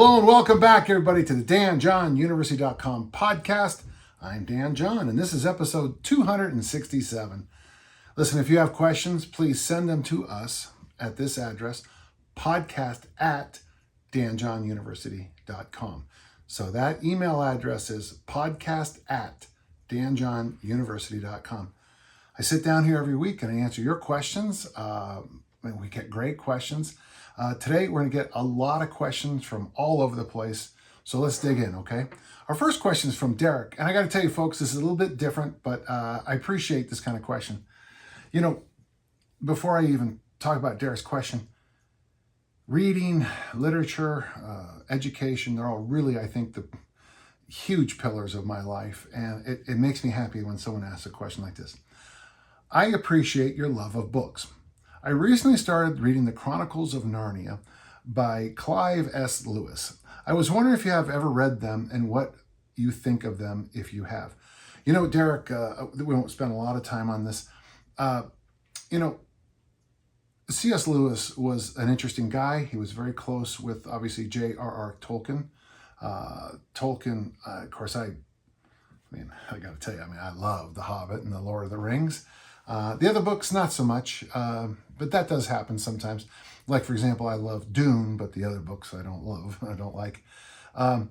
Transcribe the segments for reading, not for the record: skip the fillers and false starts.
Hello and welcome back, everybody, to the DanJohnUniversity.com podcast. I'm Dan John, and this is episode 267. Listen, if you have questions, please send them to us at this address, podcast@DanJohnUniversity.com. So that email address is podcast@DanJohnUniversity.com. I sit down here every week and I answer your questions. And we get great questions. Today, we're going to get a lot of questions from all over the place. So let's dig in, okay? Our first question is from Derek. And I got to tell you, folks, this is a little bit different, but I appreciate this kind of question. You know, before I even talk about Derek's question, reading, literature, education, they're all really, I think, the huge pillars of my life. And it makes me happy when someone asks a question like this. I appreciate your love of books. I recently started reading the Chronicles of Narnia by Clive S. Lewis. I was wondering if you have ever read them and what you think of them if you have. You know, Derek, we won't spend a lot of time on this. C.S. Lewis was an interesting guy. He was very close with, obviously, J.R.R. Tolkien. Tolkien, of course, I got to tell you, I love The Hobbit and The Lord of the Rings. The other books, not so much, but that does happen sometimes. Like, for example, I love Dune, but the other books I don't love, I don't like. I'll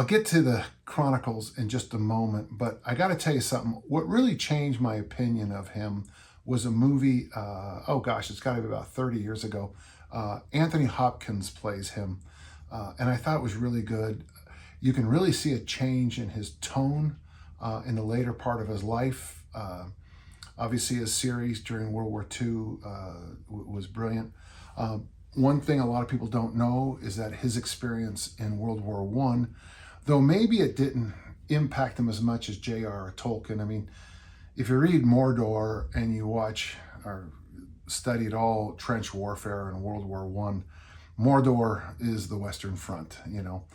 get to the Chronicles in just a moment, but I got to tell you something. What really changed my opinion of him was a movie, it's got to be about 30 years ago. Anthony Hopkins plays him, and I thought it was really good. You can really see a change in his tone in the later part of his life. Obviously, his series during World War II was brilliant. One thing a lot of people don't know is that his experience in World War I, though maybe it didn't impact him as much as J.R.R. Tolkien. I mean, if you read Mordor and you watch or studied all trench warfare in World War I, Mordor is the Western Front, you know.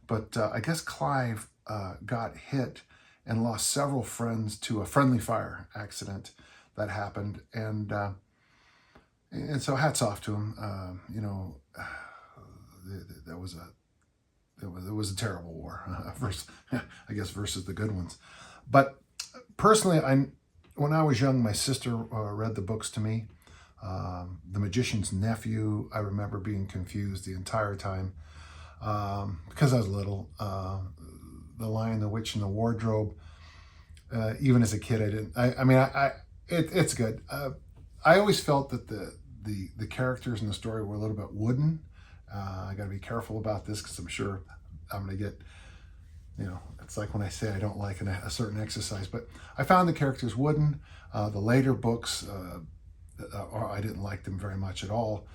But I guess Clive got hit and lost several friends to a friendly fire accident that happened, and so hats off to him. That was a terrible war, versus the good ones. But personally, when I was young, my sister read the books to me. The Magician's Nephew, I remember being confused the entire time because I was little. The Lion, the Witch, and the Wardrobe. Even as a kid, it's good. I always felt that the characters in the story were a little bit wooden. I got to be careful about this because I'm sure I'm going to get, it's like when I say I don't like a certain exercise, but I found the characters wooden. The later books, I didn't like them very much at all.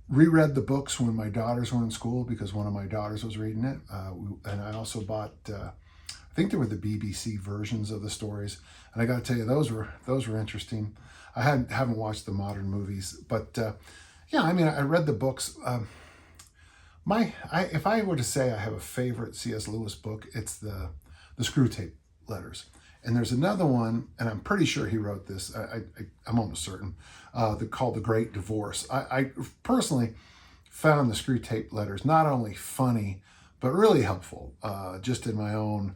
Reread the books when my daughters were in school because one of my daughters was reading it. And I also bought, I think there were the BBC versions of the stories. And I got to tell you, those were interesting. I haven't watched the modern movies, but I read the books. If I were to say I have a favorite C.S. Lewis book, it's the Screw Tape Letters. And there's another one, and I'm pretty sure he wrote this. I'm almost certain. Called The Great Divorce. I personally found the Screw Tape Letters not only funny, but really helpful. Just in my own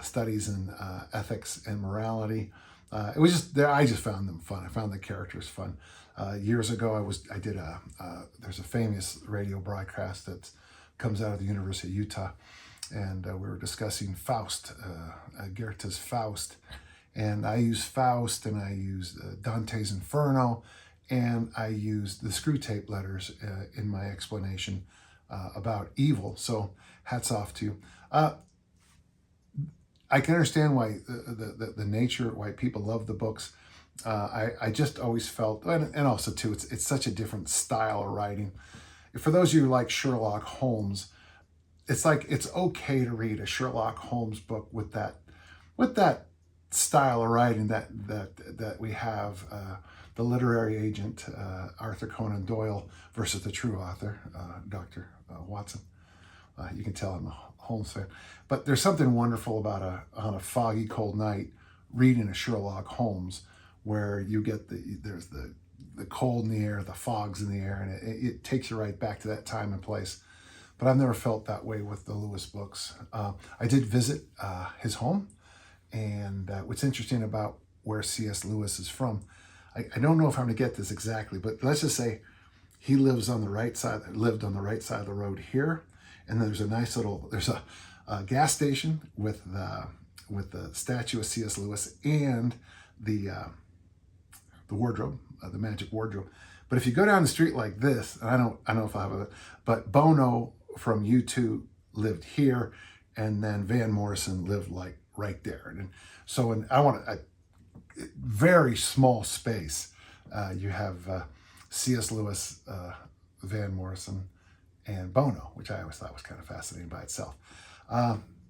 studies in ethics and morality. It was just there. I just found them fun. I found the characters fun. Years ago, there's a famous radio broadcast that comes out of the University of Utah. And we were discussing Faust, Goethe's Faust. And I used Faust, and I used Dante's Inferno, and I used the Screw Tape Letters in my explanation about evil. So hats off to you. I can understand why the nature, why people love the books. I just always felt, and also too, it's such a different style of writing. For those of you who like Sherlock Holmes, it's like it's okay to read a Sherlock Holmes book with that style of writing that we have, the literary agent Arthur Conan Doyle versus the true author, Dr. Watson. You can tell I'm a Holmes fan, but there's something wonderful about on a foggy, cold night reading a Sherlock Holmes, where you get there's the cold in the air, the fog's in the air, and it takes you right back to that time and place. But I've never felt that way with the Lewis books. I did visit his home, and what's interesting about where C.S. Lewis is from, I don't know if I'm going to get this exactly, but let's just say he lived on the right side of the road here, and there's a nice little, there's a gas station with the statue of C.S. Lewis and the wardrobe, the magic wardrobe. But if you go down the street like this, and I don't know if I have a, but Bono from U2 lived here, and then Van Morrison lived like right there. And so I want a very small space. You have C.S. Lewis, Van Morrison, and Bono, which I always thought was kind of fascinating by itself.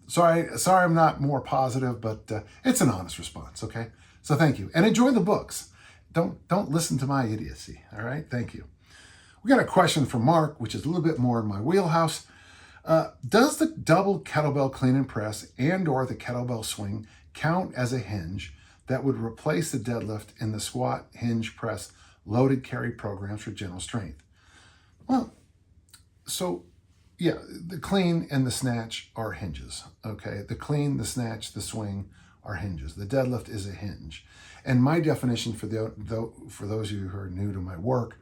Sorry I'm not more positive, but it's an honest response, okay? So thank you, and enjoy the books. Don't listen to my idiocy, all right? Thank you. We got a question from Mark, which is a little bit more in my wheelhouse. Does the double kettlebell clean and press and or the kettlebell swing count as a hinge that would replace the deadlift in the squat, hinge, press, loaded carry programs for general strength? Well, so yeah, the clean and the snatch are hinges, okay? The clean, the snatch, the swing are hinges. The deadlift is a hinge. And my definition for those of you who are new to my work,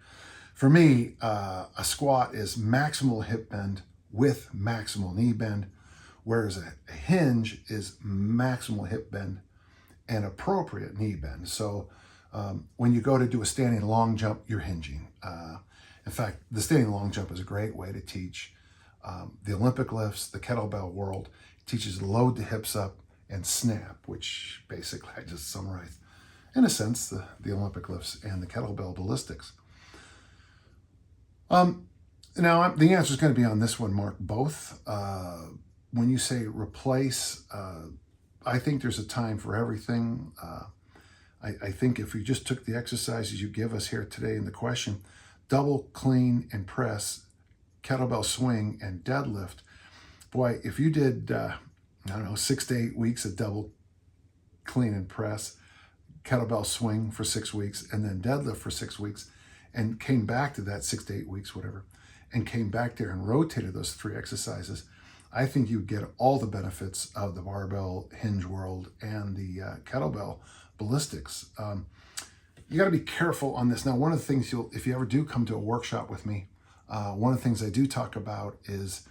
for me, a squat is maximal hip bend with maximal knee bend, whereas a hinge is maximal hip bend and appropriate knee bend. So when you go to do a standing long jump, you're hinging. In fact, the standing long jump is a great way to teach the Olympic lifts, the kettlebell world. It teaches to load the hips up and snap, which basically I just summarized, in a sense, the Olympic lifts and the kettlebell ballistics. Now, the answer is going to be on this one, Mark, both. When you say replace, I think there's a time for everything. I think if we just took the exercises you give us here today in the question, double, clean, and press, kettlebell swing, and deadlift, boy, if you did, 6 to 8 weeks of double, clean, and press, kettlebell swing for 6 weeks, and then deadlift for 6 weeks, and came back to that 6 to 8 weeks, whatever, and came back there and rotated those 3 exercises, I think you get all the benefits of the barbell hinge world and the kettlebell ballistics. You got to be careful on this. Now, one of the things if you ever do come to a workshop with me, one of the things I do talk about is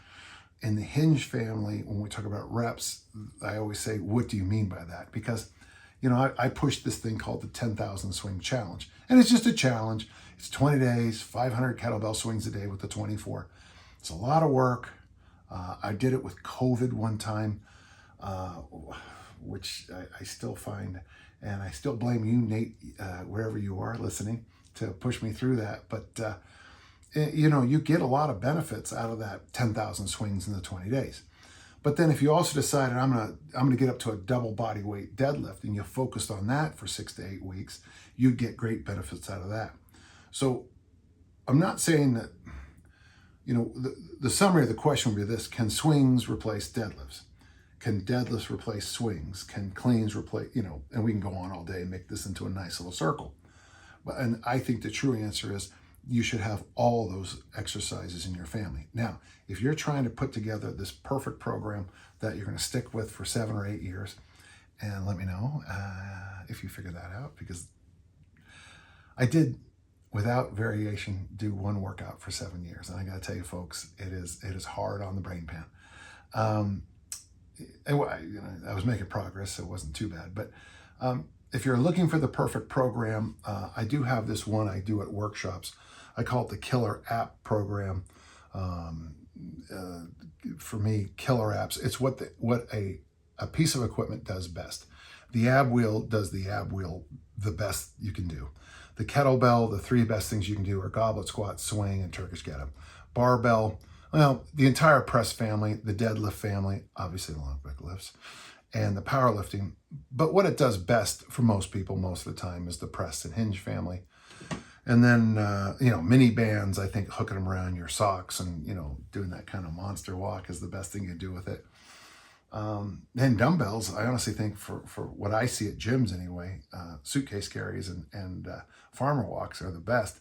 in the hinge family, when we talk about reps, I always say, what do you mean by that? Because, I pushed this thing called the 10,000 swing challenge. And it's just a challenge. It's 20 days, 500 kettlebell swings a day with the 24. It's a lot of work. I did it with COVID one time, which I still find, and I still blame you, Nate, wherever you are listening, to push me through that. But, you get a lot of benefits out of that 10,000 swings in the 20 days. But then if you also decided I'm gonna get up to a double body weight deadlift and you focused on that for 6 to 8 weeks, you'd get great benefits out of that. So I'm not saying that, the summary of the question would be this: can swings replace deadlifts? Can deadlifts replace swings? Can cleans replace, and we can go on all day and make this into a nice little circle. And I think the true answer is you should have all those exercises in your family. Now, if you're trying to put together this perfect program that you're going to stick with for 7 or 8 years, and let me know if you figure that out, because I did, without variation, do one workout for 7 years. And I got to tell you, folks, it is hard on the brain pan. I was making progress, so it wasn't too bad. But if you're looking for the perfect program, I do have this one I do at workshops. I call it the Killer App Program. For me, Killer Apps, it's what a piece of equipment does best. The ab wheel does the ab wheel the best you can do. The kettlebell, the 3 best things you can do are goblet squat, swing, and Turkish get up. Barbell, well, the entire press family, the deadlift family, obviously the Olympic lifts, and the powerlifting. But what it does best for most people most of the time is the press and hinge family. And then, mini bands, I think hooking them around your socks and, doing that kind of monster walk is the best thing you do with it. And dumbbells, I honestly think for what I see at gyms anyway, suitcase carries and farmer walks are the best.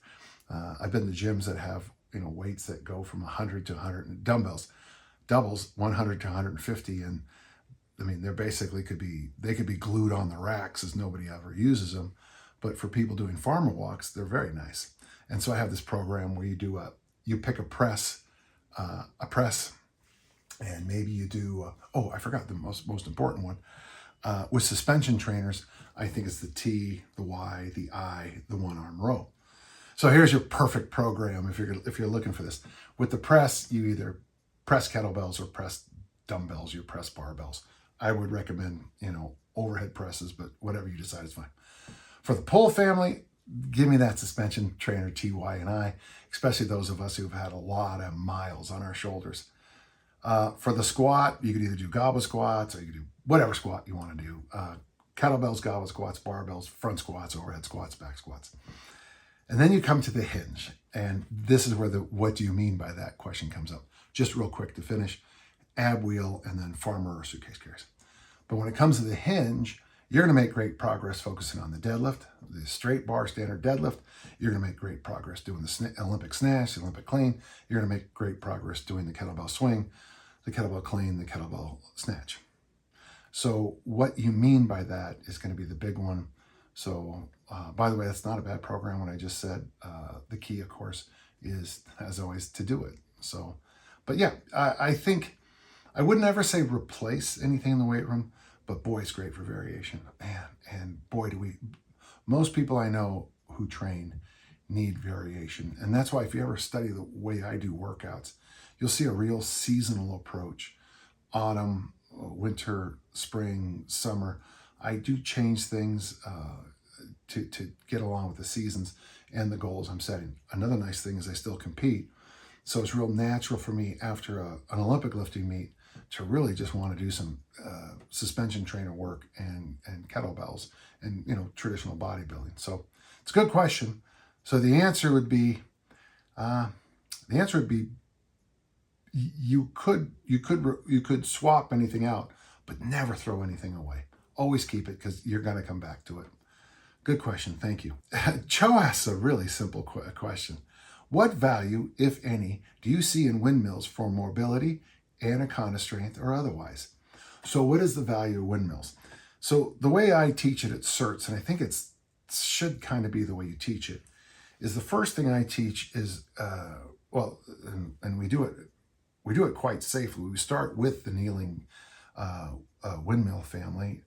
I've been to gyms that have, weights that go from 100 to 100, doubles 100 to 150. And I mean, they're basically could be glued on the racks as nobody ever uses them. But for people doing farmer walks, they're very nice. And so I have this program where you pick a press, and maybe you do, I forgot the most important one. With suspension trainers, I think it's the T, the Y, the I, the one arm row. So here's your perfect program if you're looking for this. With the press, you either press kettlebells or press dumbbells, you press barbells. I would recommend, overhead presses, but whatever you decide is fine. For the pull family, give me that suspension trainer T, Y, and I, especially those of us who've had a lot of miles on our shoulders. For the squat, you could either do goblet squats or you could do whatever squat you want to do. Kettlebells, goblet squats, barbells, front squats, overhead squats, back squats. And then you come to the hinge. And this is where the what do you mean by that question comes up. Just real quick to finish, ab wheel and then farmer or suitcase carries. But when it comes to the hinge, you're going to make great progress focusing on the deadlift, the straight bar standard deadlift. You're going to make great progress doing the Olympic snatch, the Olympic clean. You're going to make great progress doing the kettlebell swing, the kettlebell clean, the kettlebell snatch. So what you mean by that is going to be the big one. So by the way, that's not a bad program. What I just said, the key, of course, is, as always, to do it. So, but yeah, I think I wouldn't ever say replace anything in the weight room, but boy, it's great for variation. Man, and boy, most people I know who train need variation. And that's why if you ever study the way I do workouts, you'll see a real seasonal approach. Autumn, winter, spring, summer. I do change things to get along with the seasons and the goals I'm setting. Another nice thing is I still compete. So it's real natural for me after an Olympic lifting meet to really just want to do some suspension trainer work and kettlebells and traditional bodybuilding. So it's a good question. So the answer would be you could swap anything out, but never throw anything away. Always keep it because you're going to come back to it. Good question. Thank you. Joe asks a really simple question. What value, if any, do you see in windmills for mobility, anaconda strength, or otherwise? So what is the value of windmills? So the way I teach it at CERTS, and I think it should kind of be the way you teach it, is the first thing I teach is, and we do it quite safely. We start with the kneeling windmill family,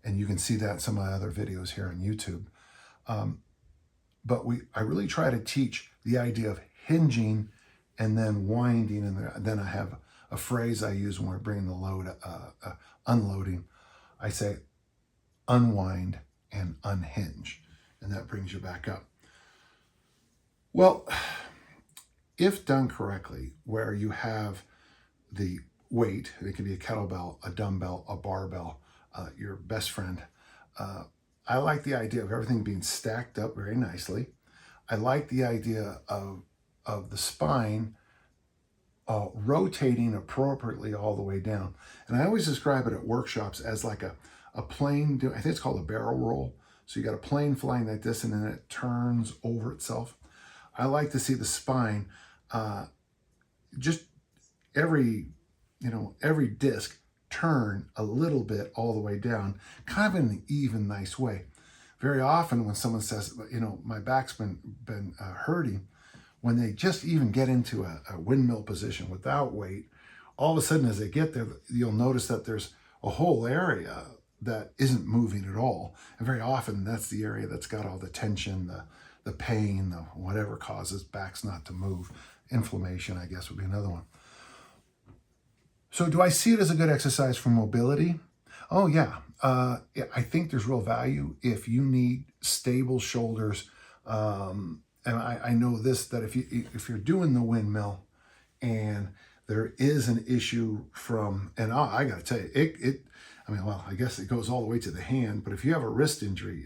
and you can see that in some of the other videos here on YouTube. But I really try to teach the idea of hinging and then winding, and then I have a phrase I use when we're bringing the load, unloading. I say unwind and unhinge, and that brings you back up. Well, if done correctly, where you have the weight, it can be a kettlebell, a dumbbell, a barbell, your best friend. I like the idea of everything being stacked up very nicely. I like the idea of the spine rotating appropriately all the way down. And I always describe it at workshops as like a plane, I think it's called a barrel roll. So you got a plane flying like this and then it turns over itself. I like to see the spine just every disc turn a little bit all the way down, kind of in an even, nice way. Very often when someone says, my back's been hurting, when they just even get into a windmill position without weight, all of a sudden as they get there, you'll notice that there's a whole area that isn't moving at all. And very often that's the area that's got all the tension, the pain, the whatever causes backs not to move. Inflammation, I guess, would be another one. So do I see it as a good exercise for mobility? Oh yeah. I think there's real value if you need stable shoulders. And I know this, that if you're doing the windmill and there is an issue and I got to tell you, I guess it goes all the way to the hand, but if you have a wrist injury,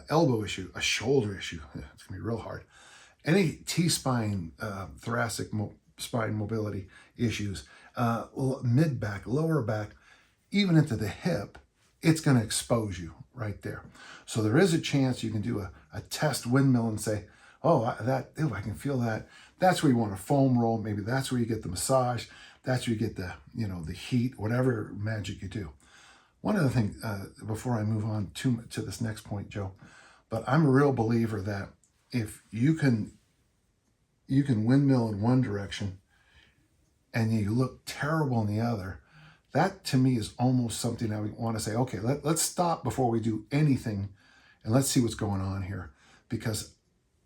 elbow issue, a shoulder issue, it's gonna be real hard. Any T-spine, thoracic spine mobility issues, mid back, lower back, even into the hip, it's going to expose you right there. So there is a chance you can do a test windmill and say, oh, I can feel that. That's where you want a foam roll. Maybe that's where you get the massage. That's where you get the, the heat, whatever magic you do. One other thing, before I move on to this next point, Joe, but I'm a real believer that if you can windmill in one direction and you look terrible in the other, that to me is almost something I would want to say, okay, let's stop before we do anything and let's see what's going on here. Because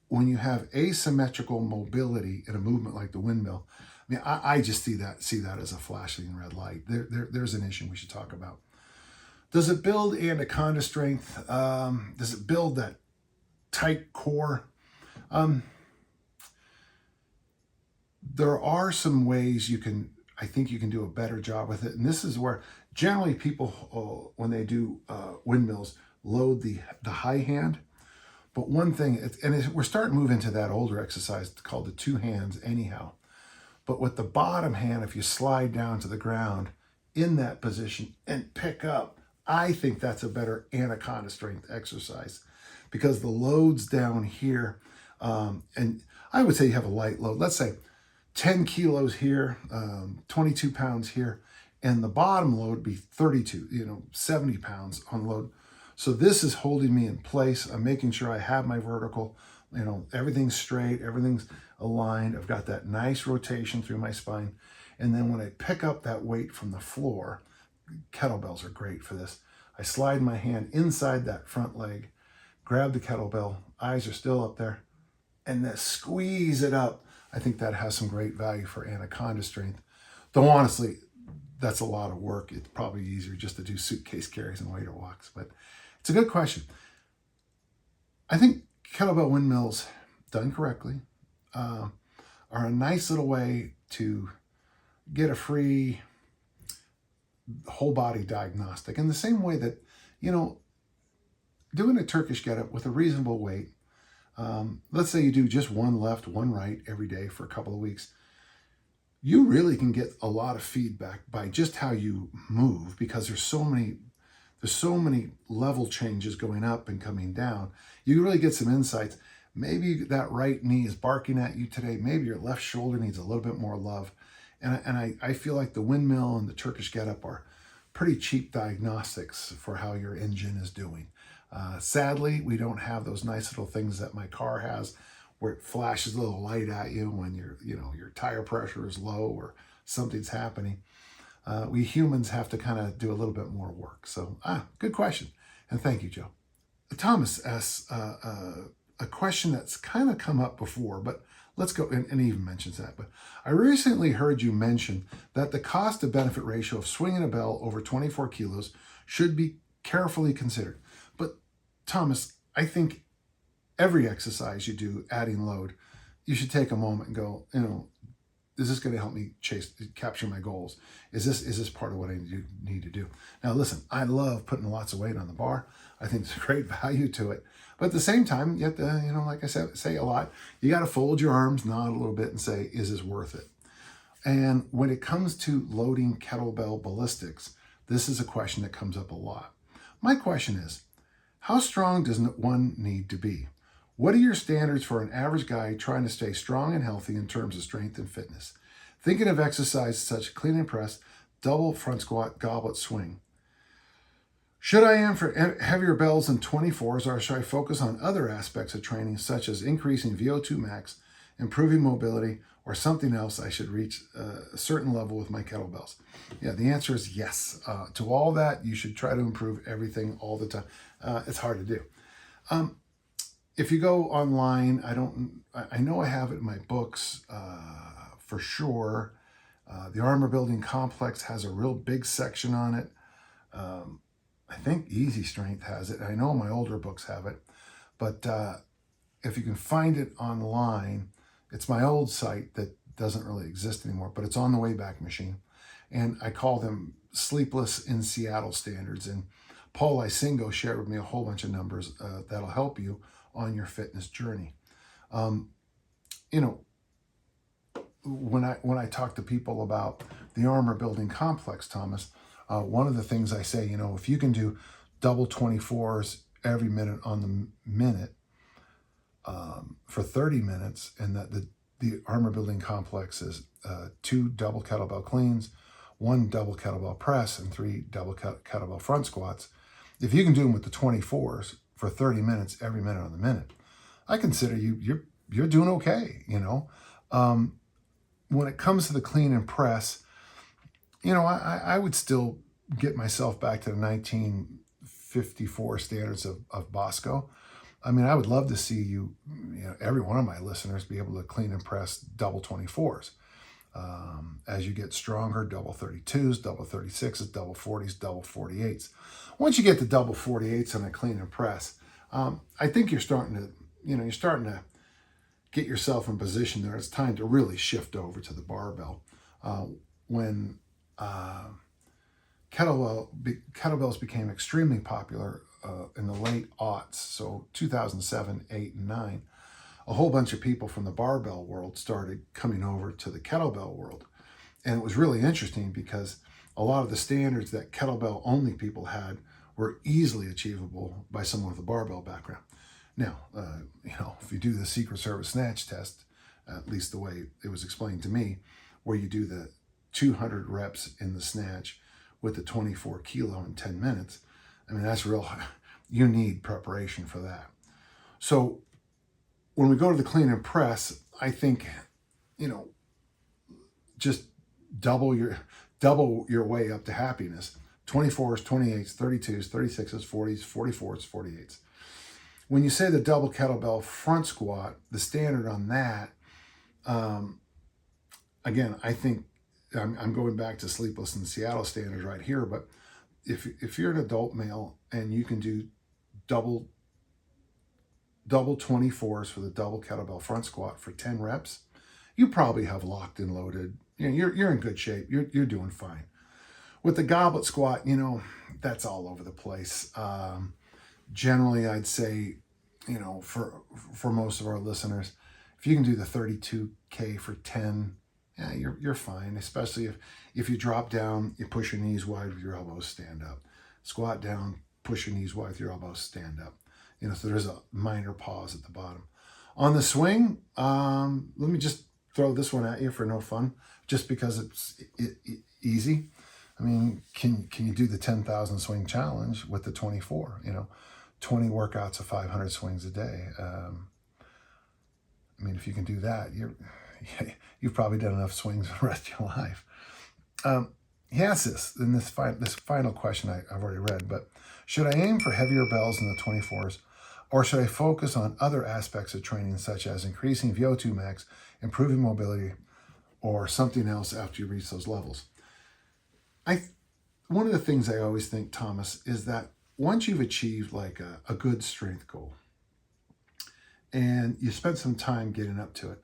when you have asymmetrical mobility in a movement like the windmill, I mean, I just see that as a flashing red light. There's an issue we should talk about. Does it build anaconda strength? Does it build that tight core? There are some ways I think you can do a better job with it. And this is where generally people, when they do windmills, load the high hand. But one thing, we're starting to move into that older exercise called the two hands anyhow. But with the bottom hand, if you slide down to the ground in that position and pick up, I think that's a better anaconda strength exercise because the load's down here. And I would say you have a light load. Let's say 10 kilos here, 22 pounds here, and the bottom load would be 32, 70 pounds on load. So this is holding me in place. I'm making sure I have my vertical, everything's straight, everything's aligned. I've got that nice rotation through my spine. And then when I pick up that weight from the floor, kettlebells are great for this. I slide my hand inside that front leg, grab the kettlebell, eyes are still up there, and then squeeze it up. I think that has some great value for anaconda strength. Though honestly, that's a lot of work. It's probably easier just to do suitcase carries and waiter walks, but it's a good question. I think kettlebell windmills, done correctly, are a nice little way to get a free whole body diagnostic. In the same way that, doing a Turkish get-up with a reasonable weight, let's say you do just one left, one right every day for a couple of weeks, you really can get a lot of feedback by just how you move because there's so many level changes going up and coming down. You really get some insights. Maybe that right knee is barking at you today. Maybe your left shoulder needs a little bit more love. And I feel like the windmill and the Turkish get-up are pretty cheap diagnostics for how your engine is doing. Sadly, we don't have those nice little things that my car has where it flashes a little light at you when your tire pressure is low or something's happening. We humans have to kind of do a little bit more work. So, good question. And thank you, Joe. Thomas asks a question that's kind of come up before, but let's go, and he even mentions that. But I recently heard you mention that the cost to benefit ratio of swinging a bell over 24 kilos should be carefully considered. But Thomas, I think every exercise you do, adding load, you should take a moment and go, is this going to help me capture my goals? Is this part of what I need to do? Now, listen, I love putting lots of weight on the bar. I think there's great value to it. But at the same time, you have to, like I said, say a lot. You got to fold your arms, nod a little bit, and say, is this worth it? And when it comes to loading kettlebell ballistics, this is a question that comes up a lot. My question is, how strong does one need to be? What are your standards for an average guy trying to stay strong and healthy in terms of strength and fitness? Thinking of exercises such as clean and press, double front squat, goblet swing. Should I aim for heavier bells than 24s, or should I focus on other aspects of training such as increasing VO2 max, improving mobility, or something else I should reach a certain level with my kettlebells? Yeah, the answer is yes. To all that, you should try to improve everything all the time. It's hard to do. If you go online, I know I have it in my books for sure. The Armor Building Complex has a real big section on it. I think Easy Strength has it. I know my older books have it. But if you can find it online, it's my old site that doesn't really exist anymore, but it's on the Wayback Machine. And I call them Sleepless in Seattle standards. And Paul Isingo shared with me a whole bunch of numbers that'll help you on your fitness journey. when I talk to people about the armor building complex, Thomas, one of the things I say, if you can do double 24s every minute on the minute for 30 minutes, and that the armor building complex is 2 double kettlebell cleans, 1 double kettlebell press, and 3 double kettlebell front squats. If you can do them with the 24s for 30 minutes every minute on the minute, I consider you're doing okay. When it comes to the clean and press, I would still get myself back to the 1954 standards of Bosco. I mean, I would love to see every one of my listeners be able to clean and press double 24s. As you get stronger, double 32s, double 36s, double 40s, double 48s. Once you get to double 48s on a clean and press, I think you're starting to get yourself in position there. It's time to really shift over to the barbell. When kettlebells became extremely popular in the late aughts, so 2007, 8, and 9, a whole bunch of people from the barbell world started coming over to the kettlebell world. And it was really interesting because a lot of the standards that kettlebell only people had were easily achievable by someone with a barbell background. Now, if you do the Secret Service snatch test, at least the way it was explained to me, where you do the 200 reps in the snatch with the 24 kilo in 10 minutes, I mean, that's real. You need preparation for that. So when we go to the clean and press, I think, just double your way up to happiness. 24s, 28s, 32s, 36s, 40s, 44s, 48s. When you say the double kettlebell front squat, the standard on that, again, I think I'm going back to Sleepless in Seattle standards right here, but if you're an adult male and you can do double 24s for the double kettlebell front squat for 10 reps, you probably have locked and loaded. You're in good shape. You're doing fine. With the goblet squat, that's all over the place. Generally, I'd say, for most of our listeners, if you can do the 32K for 10, yeah, you're fine. Especially if you drop down, you push your knees wide with your elbows, stand up. Squat down, push your knees wide with your elbows, stand up. So there's a minor pause at the bottom. On the swing, let me just throw this one at you for no fun, just because it's easy. I mean, can you do the 10,000 swing challenge with the 24? 20 workouts of 500 swings a day. I mean, if you can do that, you've probably done enough swings for the rest of your life. He asks this in this final question I've already read, but should I aim for heavier bells in the 24s, or should I focus on other aspects of training, such as increasing VO2 max, improving mobility, or something else after you reach those levels? One of the things I always think, Thomas, is that once you've achieved like a good strength goal and you spend some time getting up to it,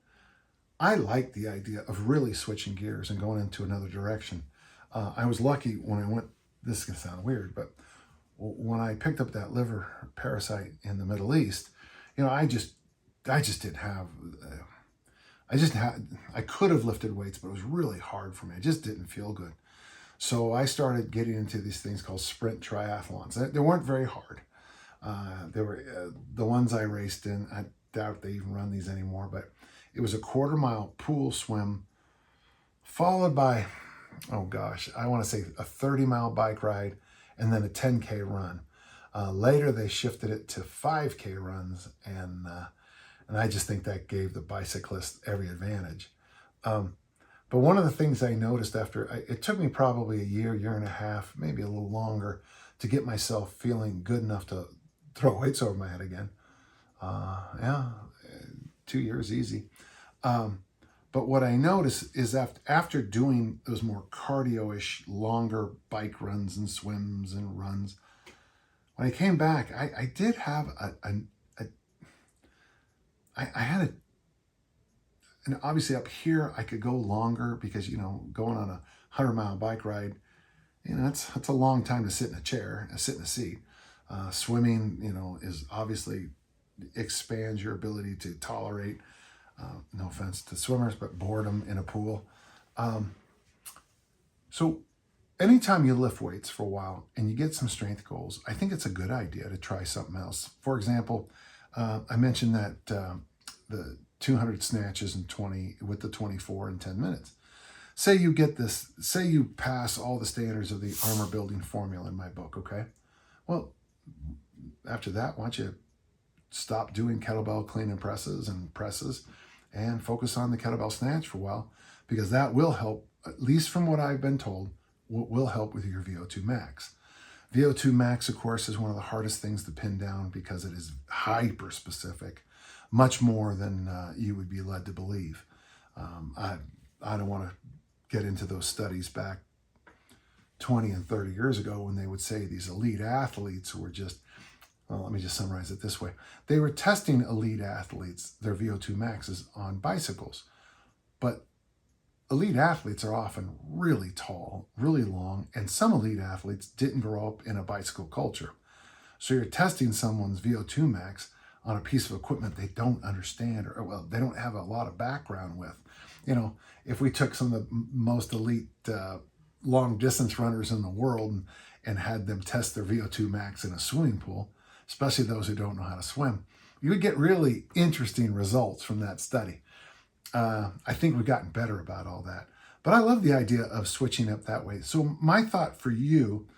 I like the idea of really switching gears and going into another direction. I was lucky when I went, this is going to sound weird, but when I picked up that liver parasite in the Middle East, I just didn't have, I could have lifted weights, but it was really hard for me. I just didn't feel good. So I started getting into these things called sprint triathlons. They weren't very hard. They were the ones I raced in. I doubt they even run these anymore, but it was a 1/4-mile pool swim followed by, I want to say a 30-mile bike ride and then a 10K run. Later, they shifted it to 5K runs, and I just think that gave the bicyclist every advantage. But one of the things I noticed it took me probably a year and a half, maybe a little longer, to get myself feeling good enough to throw weights over my head again. 2 years easy. But what I noticed is after doing those more cardio-ish, longer bike runs and swims and runs, when I came back, I did have and obviously up here I could go longer because, going on a 100-mile bike ride, that's a long time to sit in a chair, sit in a seat. Swimming, is obviously expands your ability to tolerate No offense to swimmers, but boredom in a pool. So anytime you lift weights for a while and you get some strength goals, I think it's a good idea to try something else. For example, I mentioned that the 200 snatches and 20 with the 24 in 10 minutes. Say you get this, say you pass all the standards of the armor building formula in my book, okay? Well, after that, why don't you stop doing kettlebell clean and presses and focus on the kettlebell snatch for a while, because that will help, at least from what I've been told, will help with your VO2 max. VO2 max, of course, is one of the hardest things to pin down because it is hyper specific, much more than you would be led to believe. I don't want to get into those studies back 20 and 30 years ago when they would say these elite athletes were just, well, let me just summarize it this way. They were testing elite athletes, their VO2 maxes, on bicycles. But elite athletes are often really tall, really long, and some elite athletes didn't grow up in a bicycle culture. So you're testing someone's VO2 max on a piece of equipment they don't understand, or well, they don't have a lot of background with. You know, if we took some of the most elite long distance runners in the world and had them test their VO2 max in a swimming pool, especially those who don't know how to swim, you would get really interesting results from that study. I think we've gotten better about all that. But I love the idea of switching up that way. So my thought for you,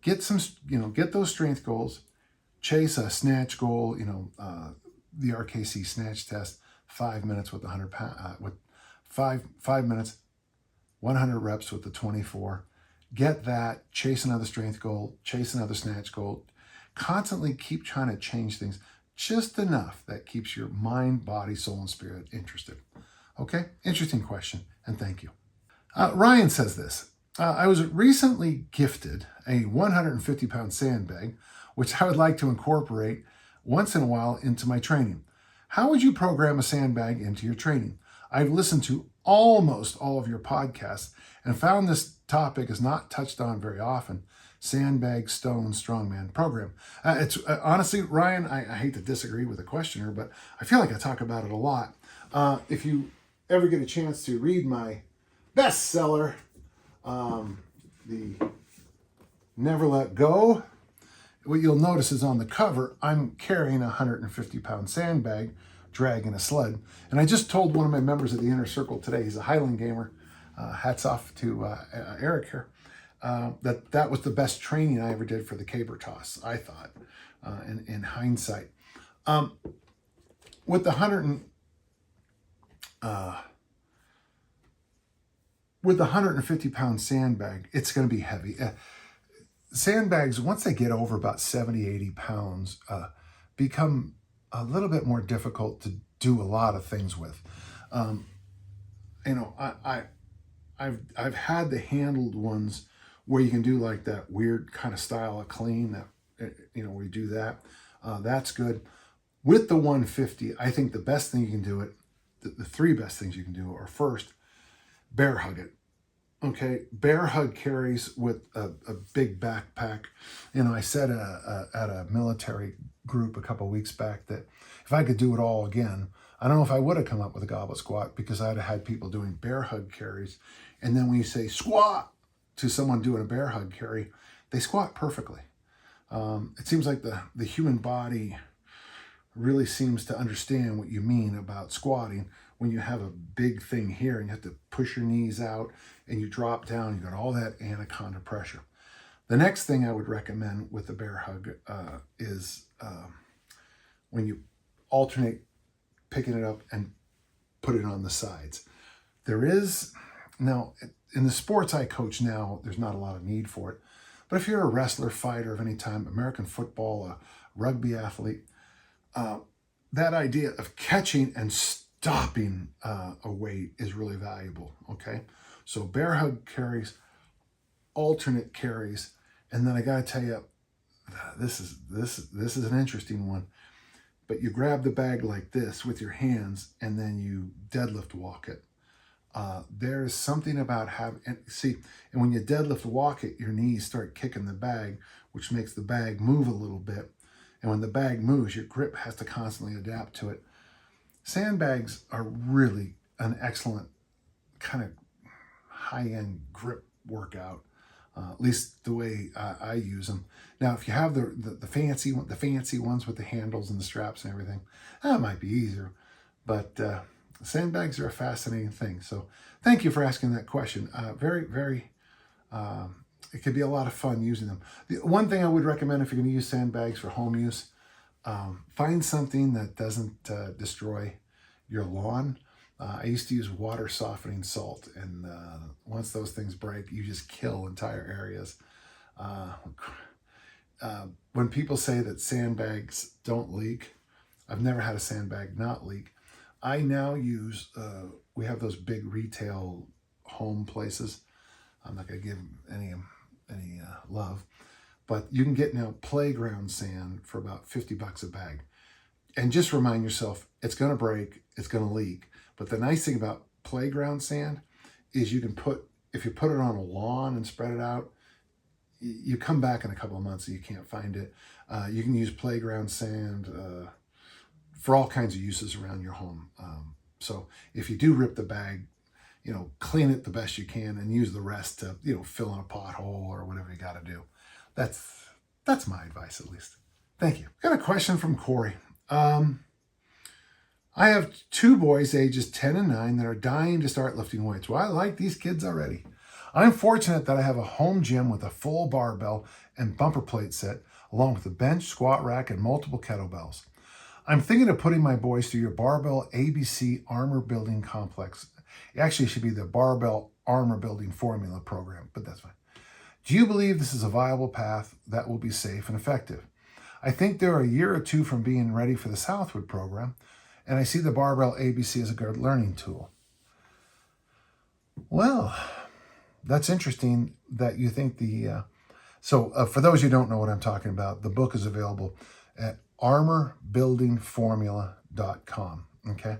get those strength goals, chase a snatch goal, the RKC snatch test, 5 minutes with 100 pound, with 5 minutes, 100 reps with the 24. Get that, chase another strength goal, chase another snatch goal. Constantly keep trying to change things just enough that keeps your mind, body, soul, and spirit interested. Okay, interesting question, and thank you. Ryan says this. I was recently gifted a 150-pound sandbag, which I would like to incorporate once in a while into my training. How would you program a sandbag into your training? I've listened to almost all of your podcasts and found this topic is not touched on very often. Sandbag Stone Strongman program. It's honestly, Ryan, I hate to disagree with the questioner, but I feel like I talk about it a lot. If you ever get a chance to read my bestseller, the Never Let Go, what you'll notice is on the cover, I'm carrying a 150-pound sandbag, dragging a sled. And I just told one of my members of the inner circle today, he's a Highland gamer, hats off to Eric here, that was the best training I ever did for the caber toss, I thought, in hindsight. With the 150-pound sandbag, it's going to be heavy. Sandbags, once they get over about 70, 80 pounds, become a little bit more difficult to do a lot of things with. I've had the handled ones where you can do like that weird kind of style of clean that, where you do that. That's good. With the 150, I think the best thing you can do the three best things you can do are, first, bear hug it. Okay, bear hug carries with a big backpack. I said at a military group a couple of weeks back that if I could do it all again, I don't know if I would have come up with a goblet squat, because I'd have had people doing bear hug carries. And then when you say squat to someone doing a bear hug carry, they squat perfectly. It seems like the human body really seems to understand what you mean about squatting when you have a big thing here and you have to push your knees out and you drop down, you got all that anaconda pressure. The next thing I would recommend with the bear hug is when you alternate picking it up and put it on the sides. There is, now, in the sports I coach now, there's not a lot of need for it. But if you're a wrestler, fighter of any time, American football, a rugby athlete, that idea of catching and stopping a weight is really valuable, okay? So bear hug carries, alternate carries, and then I gotta tell you, this is an interesting one. But you grab the bag like this with your hands, and then you deadlift walk it. There's something about and when you deadlift walk it, your knees start kicking the bag, which makes the bag move a little bit. And when the bag moves, your grip has to constantly adapt to it. Sandbags are really an excellent kind of high-end grip workout, at least the way I use them. Now, if you have the fancy ones with the handles and the straps and everything, that might be easier. But sandbags are a fascinating thing. So thank you for asking that question. Very, it could be a lot of fun using them. The one thing I would recommend if you're going to use sandbags for home use, find something that doesn't destroy your lawn. I used to use water softening salt, and once those things break, you just kill entire areas. When people say that sandbags don't leak, I've never had a sandbag not leak. I now use, we have those big retail home places. I'm not going to give any love, but you can get now playground sand for about $50 a bag. And just remind yourself, it's going to break, it's going to leak. But the nice thing about playground sand is you can if you put it on a lawn and spread it out, you come back in a couple of months and you can't find it. You can use playground sand for all kinds of uses around your home. So if you do rip the bag, clean it the best you can and use the rest to, fill in a pothole or whatever you got to do. That's my advice, at least. Thank you. Got a question from Corey. I have 2 boys ages 10 and 9 that are dying to start lifting weights. Well, I like these kids already. I'm fortunate that I have a home gym with a full barbell and bumper plate set, along with a bench, squat rack, and multiple kettlebells. I'm thinking of putting my boys through your Barbell ABC Armor Building Complex. It actually should be the Barbell Armor Building Formula program, but that's fine. Do you believe this is a viable path that will be safe and effective? I think they're a year or 2 from being ready for the Southwood program, and I see the Barbell ABC as a good learning tool. Well, that's interesting that you think for those who don't know what I'm talking about, the book is available at armorbuildingformula.com, okay?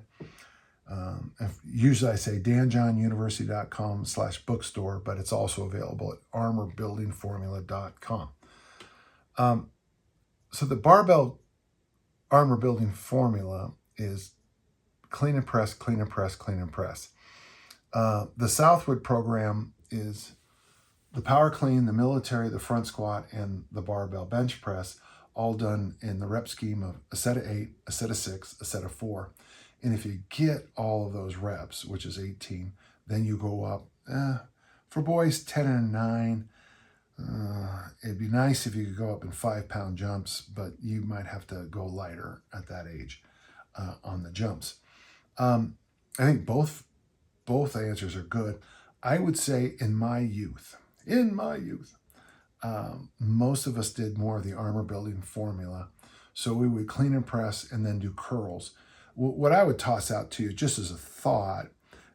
Usually I say danjohnuniversity.com/bookstore, but it's also available at armorbuildingformula.com. So the Barbell Armor Building Formula is clean and press, clean and press, clean and press. The Southwood program is the power clean, the military, the front squat, and the barbell bench press, all done in the rep scheme of a set of 8, a set of 6, a set of 4. And if you get all of those reps, which is 18, then you go up. For boys 10 and 9, it'd be nice if you could go up in 5-pound jumps, but you might have to go lighter at that age on the jumps. I think both answers are good. I would say in my youth, most of us did more of the armor building formula. So we would clean and press and then do curls. What I would toss out to you, just as a thought,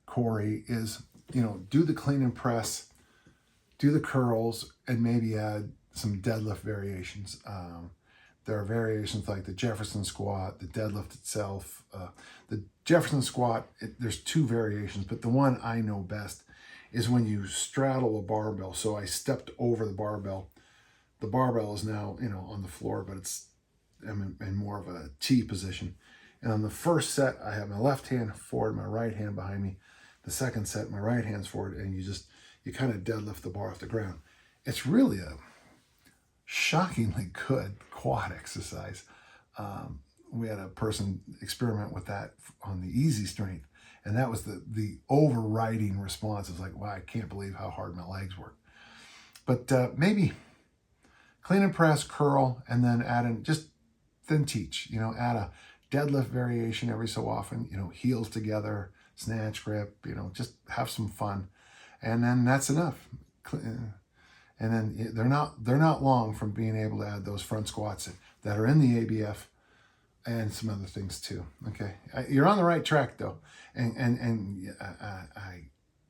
Corey, is, do the clean and press, do the curls, and maybe add some deadlift variations. There are variations like the Jefferson squat, the deadlift itself. The Jefferson squat, there's 2 variations, but the one I know best is when you straddle a barbell. So I stepped over the barbell. The barbell is now, on the floor, but I'm in more of a T position. And on the first set, I have my left hand forward, my right hand behind me. The second set, my right hand's forward, and you kind of deadlift the bar off the ground. It's really a shockingly good quad exercise. We had a person experiment with that on the easy strength, and that was the overriding response. It was like, wow, I can't believe how hard my legs work. But maybe clean and press, curl, and then then teach, add a deadlift variation every so often, heels together, snatch grip, just have some fun. And then that's enough. And then they're not long from being able to add those front squats that are in the ABF and some other things too. Okay, you're on the right track though, and I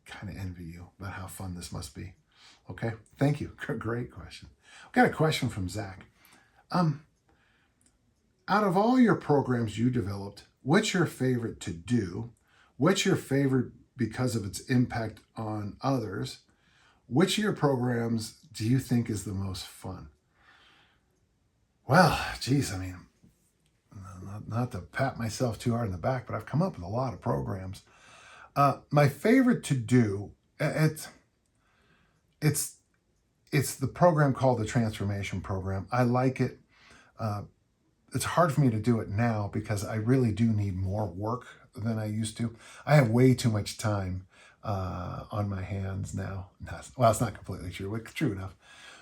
kind of envy you about how fun this must be. Okay, thank you. Great question. I've got a question from Zach. Out of all your programs you developed, what's your favorite to do? What's your favorite because of its impact on others? Which of your programs do you think is the most fun? Well, geez, not to pat myself too hard in the back, but I've come up with a lot of programs. My favorite to do, it's the program called the Transformation Program. I like it. It's hard for me to do it now because I really do need more work than I used to. I have way too much time on my hands now. Well, it's not completely true, but true enough.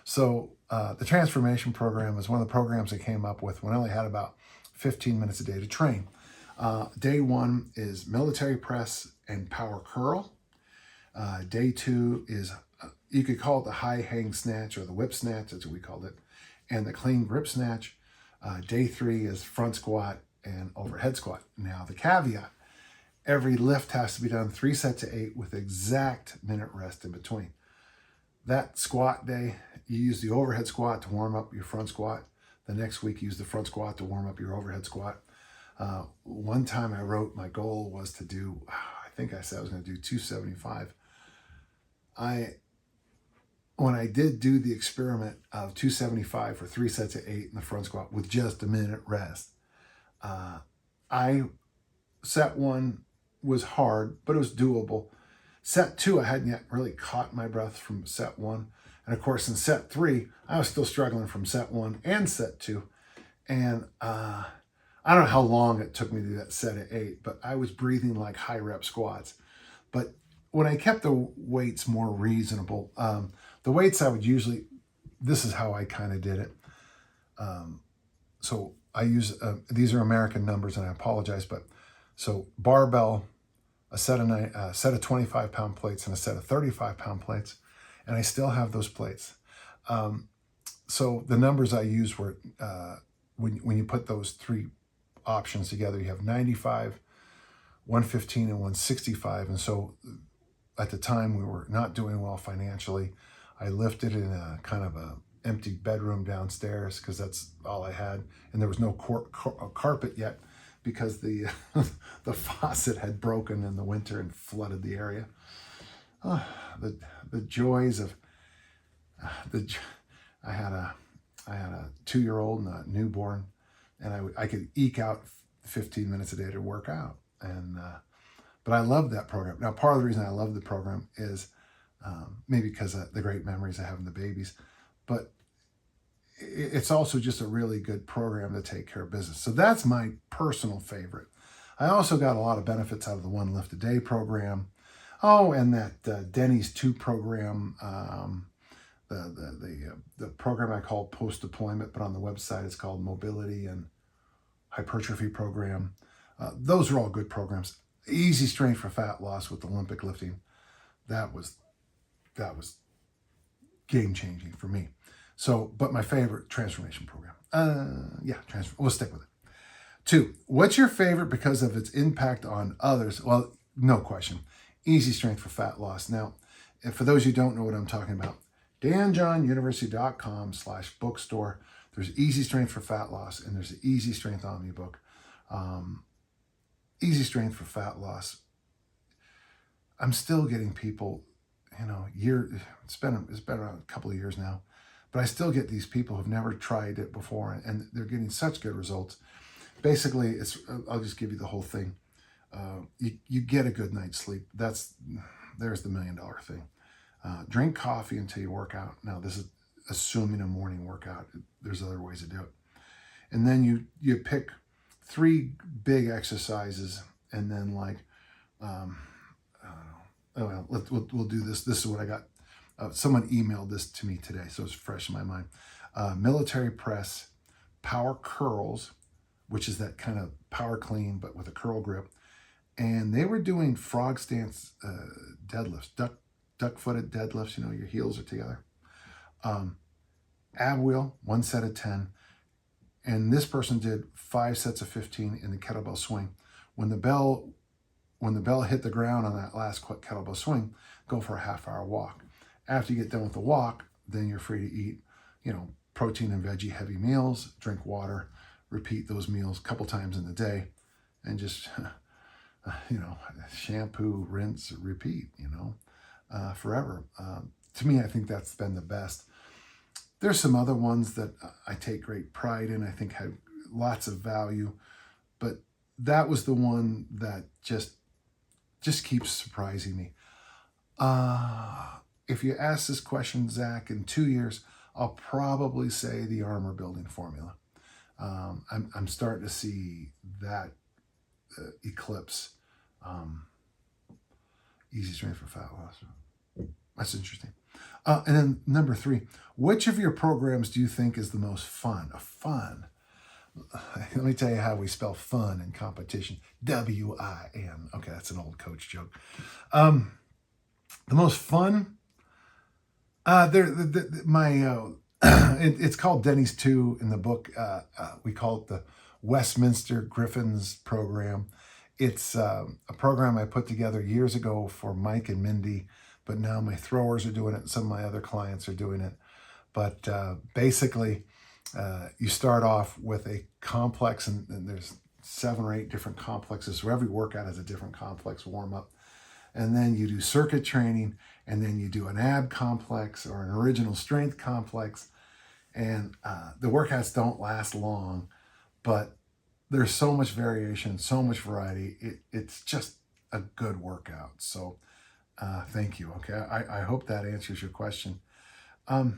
So the Transformation Program is one of the programs I came up with when I only had about 15 minutes a day to train. Day one is military press and power curl. Day two is, you could call it the high hang snatch or the whip snatch, that's what we called it, and the clean grip snatch. Day three is front squat and overhead squat. Now the caveat, every lift has to be done 3 sets of 8 with exact minute rest in between. That squat day, you use the overhead squat to warm up your front squat. The next week, use the front squat to warm up your overhead squat. One time I wrote my goal was to do, I think I said I was going to do 275. When I did do the experiment of 275 for 3 sets of 8 in the front squat with just a minute rest, set one was hard, but it was doable. Set two, I hadn't yet really caught my breath from set one. And of course, in set three, I was still struggling from set one and set two. And I don't know how long it took me to do that set of 8, but I was breathing like high rep squats. But when I kept the weights more reasonable, the weights I would usually, this is how I kind of did it. So I use, these are American numbers and I apologize, but so barbell, a set of 25-pound plates and a set of 35-pound plates, and I still have those plates. So the numbers I used were, when you put those 3 options together, you have 95, 115, and 165. And so at the time we were not doing well financially. I lifted in a kind of a empty bedroom downstairs because that's all I had, and there was no carpet yet because the the faucet had broken in the winter and flooded the area. The joys of I had a 2-year-old and a newborn, and I could eke out 15 minutes a day to work out, and but I loved that program. Now, part of the reason I love the program is maybe because of the great memories I have in the babies, but it's also just a really good program to take care of business. So that's my personal favorite. I also got a lot of benefits out of the 1 lift a day program. Oh, and that Denny's 2 program, the program I call post-deployment, but on the website it's called Mobility and Hypertrophy Program. Those are all good programs. Easy strength for fat loss with Olympic lifting. That was game-changing for me. So, but my favorite, Transformation Program. We'll stick with it. 2, what's your favorite because of its impact on others? Well, no question. Easy strength for fat loss. Now, if for those who don't know what I'm talking about, danjohnuniversity.com/bookstore. There's Easy Strength for Fat Loss, and there's the Easy Strength Omnibook. Easy Strength for Fat Loss. I'm still getting people, it's been around a couple of years now, but I still get these people who've never tried it before, and they're getting such good results. Basically, I'll just give you the whole thing. You get a good night's sleep. There's the $1 million thing. Drink coffee until you work out. Now, this is assuming a morning workout. There's other ways to do it. And then you pick 3 big exercises, and then we'll do this. This is what I got. Someone emailed this to me today, so it's fresh in my mind. Military press, power curls, which is that kind of power clean, but with a curl grip. And they were doing frog stance deadlifts, duck-footed deadlifts, your heels are together. Ab wheel, 1 set of 10. And this person did 5 sets of 15 in the kettlebell swing. When the bell hit the ground on that last kettlebell swing, go for a half-hour walk. After you get done with the walk, then you're free to eat, protein and veggie heavy meals, drink water, repeat those meals a couple times in the day, and just, shampoo, rinse, repeat, forever. To me, I think that's been the best. There's some other ones that I take great pride in, I think have lots of value. but that was the one that just keeps surprising me. If you ask this question, Zach, in 2 years, I'll probably say the armor building formula. I'm starting to see that eclipse easy strength for fat loss. That's interesting. And then number 3, which of your programs do you think is the most fun? Fun. Let me tell you how we spell fun in competition. W-I-N. Okay, that's an old coach joke. The most fun. It's called Denny's 2 in the book. We call it the Westminster Griffins program. It's a program I put together years ago for Mike and Mindy, but now my throwers are doing it and some of my other clients are doing it. But basically, you start off with a complex, and there's 7 or 8 different complexes. So every workout has a different complex warm-up. And then you do circuit training, and then you do an ab complex or an original strength complex. And the workouts don't last long, but there's so much variation, so much variety. It's just a good workout. So thank you. Okay, I hope that answers your question. For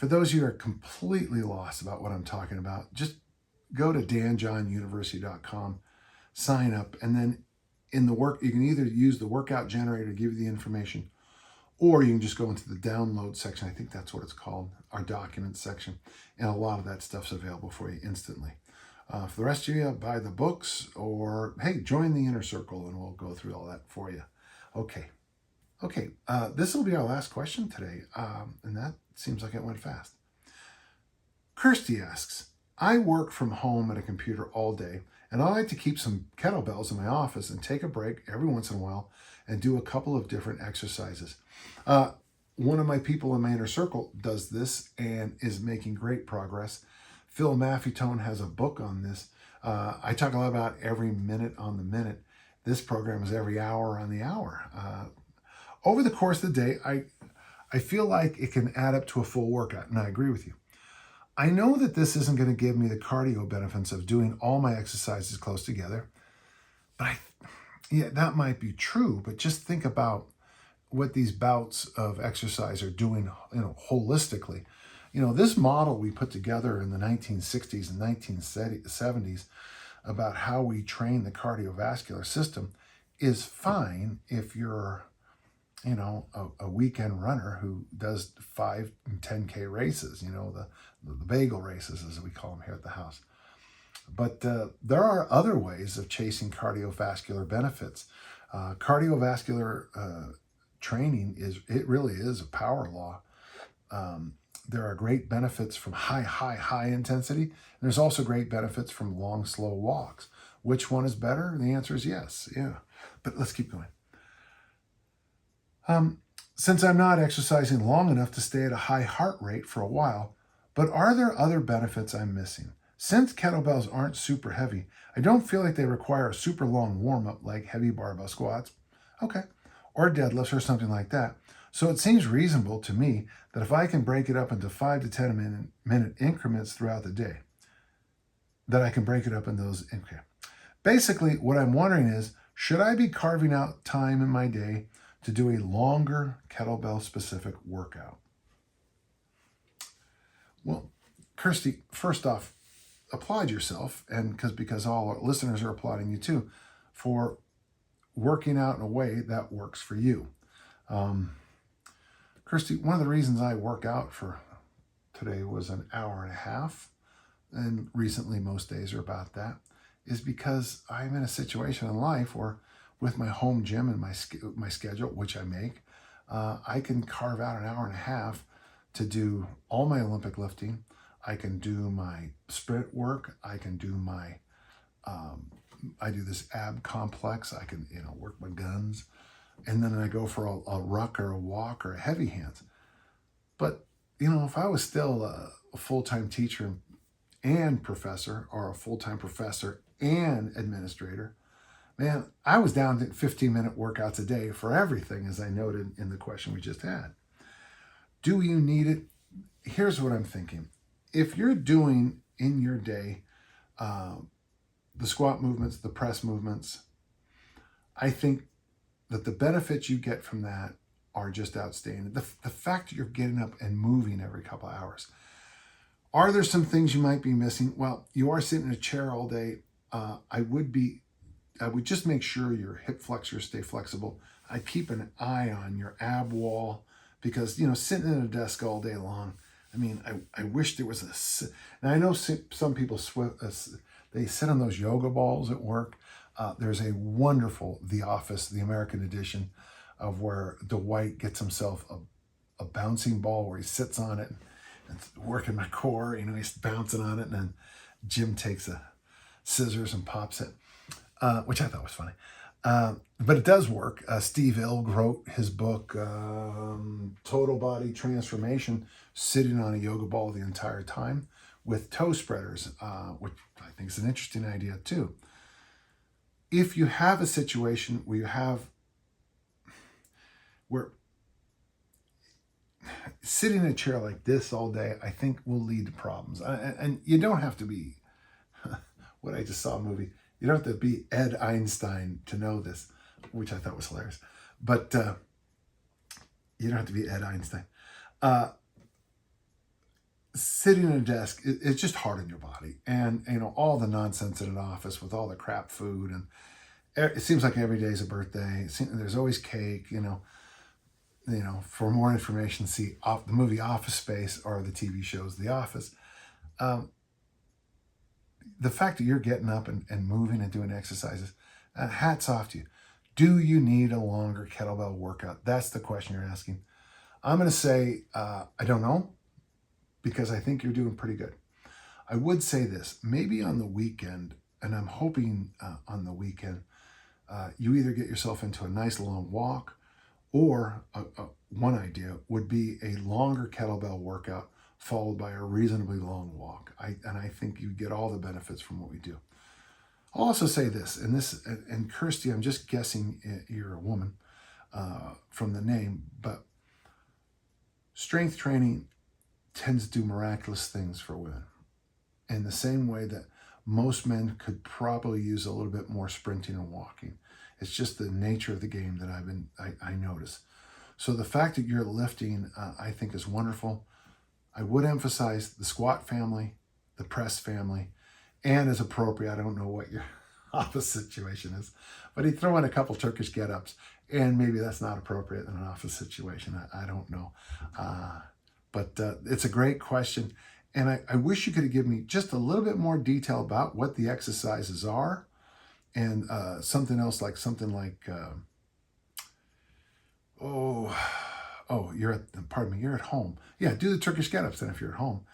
those of you who are completely lost about what I'm talking about, just go to danjohnuniversity.com, sign up, and then in the work, you can either use the workout generator to give you the information, or you can just go into the download section. I think that's what it's called, our documents section. And a lot of that stuff's available for you instantly. For the rest of you, buy the books, or hey, join the inner circle and we'll go through all that for you. Okay. This will be our last question today. And that seems like it went fast. Kirsty asks, I work from home at a computer all day, and I like to keep some kettlebells in my office and take a break every once in a while and do a couple of different exercises. One of my people in my inner circle does this and is making great progress. Phil Maffetone has a book on this. I talk a lot about every minute on the minute. This program is every hour on the hour. Over the course of the day, I feel like it can add up to a full workout, and I agree with you. I know that this isn't going to give me the cardio benefits of doing all my exercises close together, but that might be true, but just think about what these bouts of exercise are doing, holistically. This model we put together in the 1960s and 1970s about how we train the cardiovascular system is fine if you're, a weekend runner who does 5 and 10K races, the bagel races, as we call them here at the house. But there are other ways of chasing cardiovascular benefits. Cardiovascular training really is a power law. There are great benefits from high intensity. And there's also great benefits from long, slow walks. Which one is better? The answer is yes. Yeah. But let's keep going. Since I'm not exercising long enough to stay at a high heart rate for a while, but are there other benefits I'm missing? Since kettlebells aren't super heavy, I don't feel like they require a super long warm-up like heavy barbell squats, or deadlifts or something like that. So it seems reasonable to me that if I can break it up into 5 to 10 minute increments throughout the day, that I can break it up in those. Okay. Basically, what I'm wondering is, should I be carving out time in my day to do a longer kettlebell-specific workout? Well, Kirsty, first off, applaud yourself, and because all our listeners are applauding you too, for working out in a way that works for you. Kirsty, one of the reasons I work out for today was an hour and a half, and recently most days are about that, is because I'm in a situation in life where with my home gym and my schedule, which I make, I can carve out an hour and a half to do all my Olympic lifting. I can do my sprint work. I can do my, I do this ab complex. I can, work my guns. And then I go for a ruck or a walk or a heavy hands. But, if I was still a full-time teacher and professor, or a full-time professor and administrator, man, I was down to 15-minute workouts a day for everything, as I noted in the question we just had. Do you need it? Here's what I'm thinking. If you're doing in your day the squat movements, the press movements, I think that the benefits you get from that are just outstanding. The fact that you're getting up and moving every couple of hours. Are there some things you might be missing? Well, you are sitting in a chair all day. I would just make sure your hip flexors stay flexible. I keep an eye on your ab wall because, sitting in a desk all day long, I mean, I wish there was now I know some people, they sit on those yoga balls at work. There's a wonderful The Office, the American edition, of where Dwight gets himself a bouncing ball where he sits on it and working my core, he's bouncing on it, and then Jim takes a scissors and pops it, which I thought was funny. But it does work. Steve Ilg wrote his book, Total Body Transformation, sitting on a yoga ball the entire time with toe spreaders, which I think is an interesting idea too. If you have a situation where sitting in a chair like this all day, I think will lead to problems. And you don't have to be, what I just saw a movie, you don't have to be Ed Einstein to know this, which I thought was hilarious. But you don't have to be Ed Einstein. Sitting at a desk, it's just hard on your body. And, all the nonsense in an office with all the crap food. And it seems like every day is a birthday. There's always cake, For more information, see the movie Office Space or the TV shows The Office. The fact that you're getting up and moving and doing exercises, hats off to you. Do you need a longer kettlebell workout? That's the question you're asking. I'm going to say, I don't know, because I think you're doing pretty good. I would say this, maybe on the weekend, and I'm hoping on the weekend, you either get yourself into a nice long walk, or one idea would be a longer kettlebell workout followed by a reasonably long walk. And I think you get all the benefits from what we do. I'll also say this, and Kirsty, I'm just guessing you're a woman from the name, but strength training tends to do miraculous things for women in the same way that most men could probably use a little bit more sprinting and walking. It's just the nature of the game that I notice. So the fact that you're lifting, I think is wonderful. I would emphasize the squat family, the press family, and as appropriate, I don't know what your office situation is, but he'd throw in a couple Turkish get-ups, and maybe that's not appropriate in an office situation. I don't know. But it's a great question. And I wish you could have given me just a little bit more detail about what the exercises are, and something like you're at home. Yeah, do the Turkish get-ups then if you're at home.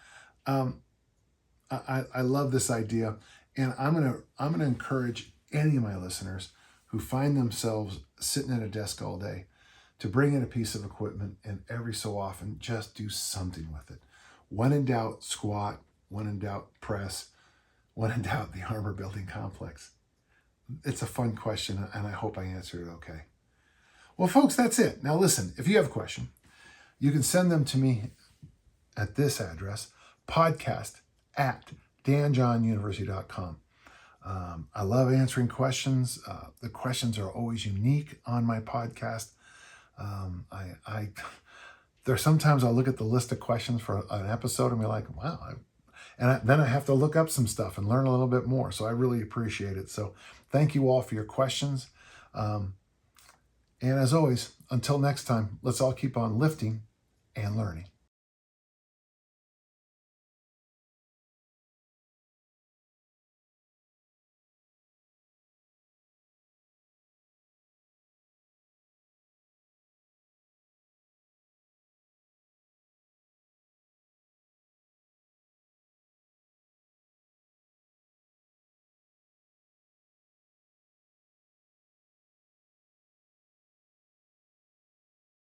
I love this idea, and I'm gonna encourage any of my listeners who find themselves sitting at a desk all day to bring in a piece of equipment, and every so often just do something with it. When in doubt, squat. When in doubt, press. When in doubt, the armor building complex. It's a fun question, and I hope I answered it okay. Well, folks, that's it. Now listen, if you have a question, you can send them to me at this address, podcast@danjohnuniversity.com. I love answering questions. The questions are always unique on my podcast. There's sometimes I'll look at the list of questions for an episode and be like, wow. Then I have to look up some stuff and learn a little bit more. So I really appreciate it. So thank you all for your questions. And as always, until next time, let's all keep on lifting and learning.